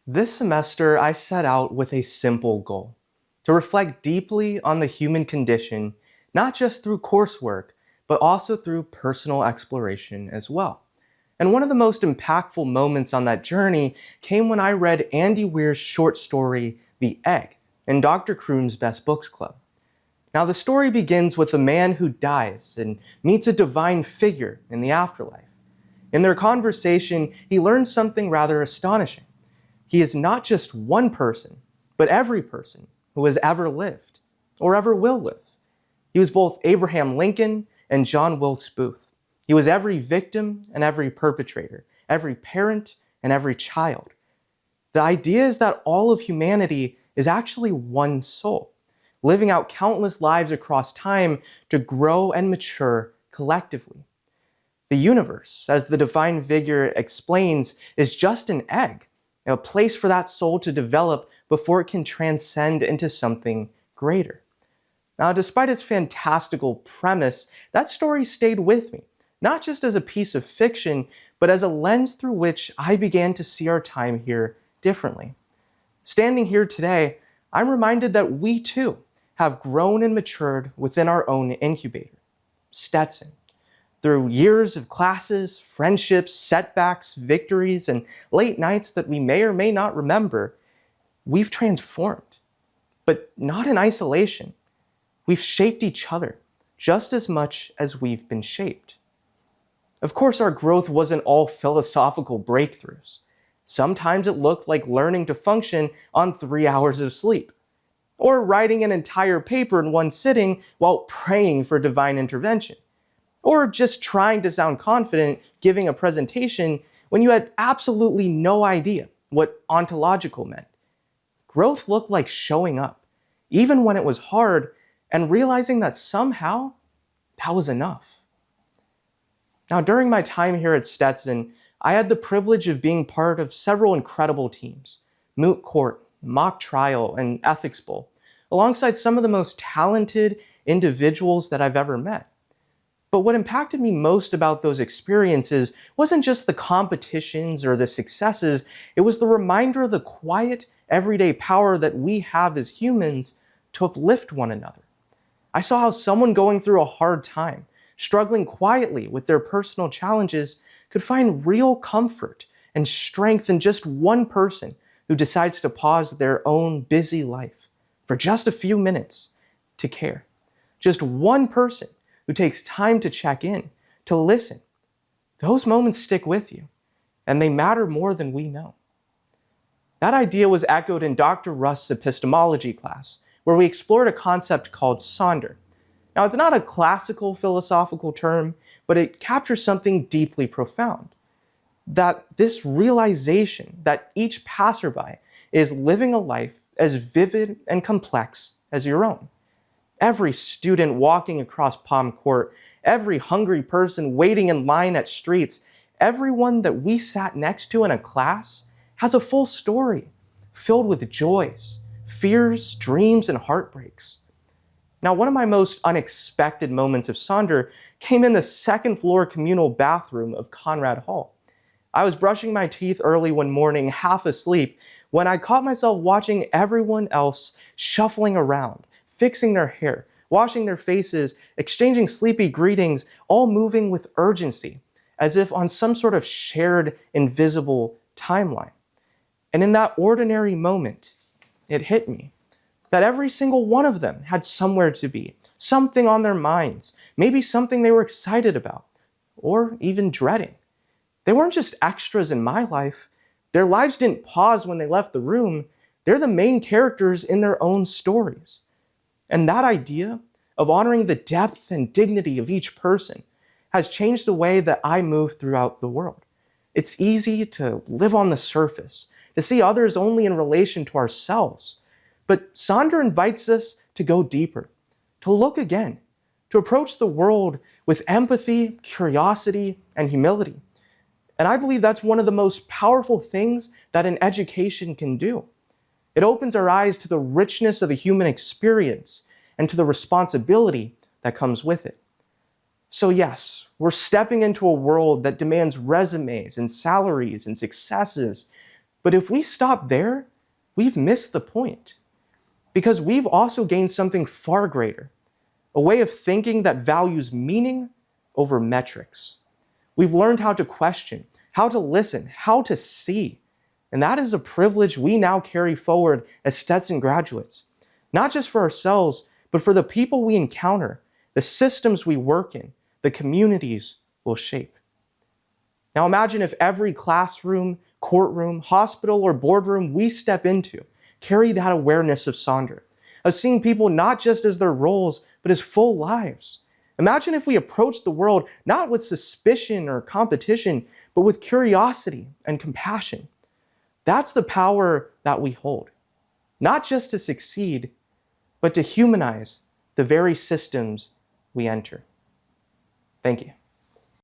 This semester, I set out with a simple goal: to reflect deeply on the human condition, not just through coursework, but also through personal exploration as well. And one of the most impactful moments on that journey came when I read Andy Weir's short story, The Egg, in Dr. Kroon's Best Books Club. Now, the story begins with a man who dies and meets a divine figure in the afterlife. In their conversation, he learns something rather astonishing. He is not just one person, but every person who has ever lived or ever will live. He was both Abraham Lincoln and John Wilkes Booth. He was every victim and every perpetrator, every parent and every child. The idea is that all of humanity is actually one soul, living out countless lives across time to grow and mature collectively. The universe, as the divine figure explains, is just an egg, a place for that soul to develop before it can transcend into something greater. Now, despite its fantastical premise, that story stayed with me, not just as a piece of fiction, but as a lens through which I began to see our time here differently. Standing here today, I'm reminded that we too have grown and matured within our own incubator, Stetson. Through years of classes, friendships, setbacks, victories, and late nights that we may or may not remember, we've transformed, but not in isolation. We've shaped each other just as much as we've been shaped. Of course, our growth wasn't all philosophical breakthroughs. Sometimes it looked like learning to function on 3 hours of sleep, or writing an entire paper in one sitting while praying for divine intervention, or just trying to sound confident giving a presentation when you had absolutely no idea what ontological meant. Growth looked like showing up, even when it was hard, and realizing that somehow that was enough. Now, during my time here at Stetson, I had the privilege of being part of several incredible teams: Moot Court, Mock Trial, and Ethics Bowl, alongside some of the most talented individuals that I've ever met. But what impacted me most about those experiences wasn't just the competitions or the successes, it was the reminder of the quiet, everyday power that we have as humans to uplift one another. I saw how someone going through a hard time, struggling quietly with their personal challenges, could find real comfort and strength in just one person who decides to pause their own busy life for just a few minutes to care. Just one person who takes time to check in, to listen. Those moments stick with you, and they matter more than we know. That idea was echoed in Dr. Rust's epistemology class, where we explored a concept called Sder. Now, it's not a classical philosophical term, but it captures something deeply profound. That this realization that each passerby is living a life as vivid and complex as your own. Every student walking across Palm Court, every hungry person waiting in line at streets, everyone that we sat next to in a class has a full story filled with joys, fears, dreams, and heartbreaks. Now, one of my most unexpected moments of Sder came in the second floor communal bathroom of Conrad Hall. I was brushing my teeth early one morning, half asleep, when I caught myself watching everyone else shuffling around, fixing their hair, washing their faces, exchanging sleepy greetings, all moving with urgency, as if on some sort of shared, invisible timeline. And in that ordinary moment, it hit me that every single one of them had somewhere to be, something on their minds, maybe something they were excited about, or even dreading. They weren't just extras in my life. Their lives didn't pause when they left the room. They're the main characters in their own stories. And that idea of honoring the depth and dignity of each person has changed the way that I move throughout the world. It's easy to live on the surface, to see others only in relation to ourselves. But Sder invites us to go deeper, to look again, to approach the world with empathy, curiosity, and humility. And I believe that's one of the most powerful things that an education can do. It opens our eyes to the richness of the human experience and to the responsibility that comes with it. So yes, we're stepping into a world that demands resumes and salaries and successes, But if we stop there, we've missed the point. Because we've also gained something far greater, a way of thinking that values meaning over metrics. We've learned how to question, how to listen, how to see. And that is a privilege we now carry forward as Stetson graduates, not just for ourselves, but for the people we encounter, the systems we work in, the communities we'll shape. Now imagine if every classroom, courtroom, hospital, or boardroom we step into carry that awareness of Sder, of seeing people not just as their roles, but as full lives. Imagine if we approach the world not with suspicion or competition, but with curiosity and compassion. That's the power that we hold, not just to succeed, but to humanize the very systems we enter. Thank you.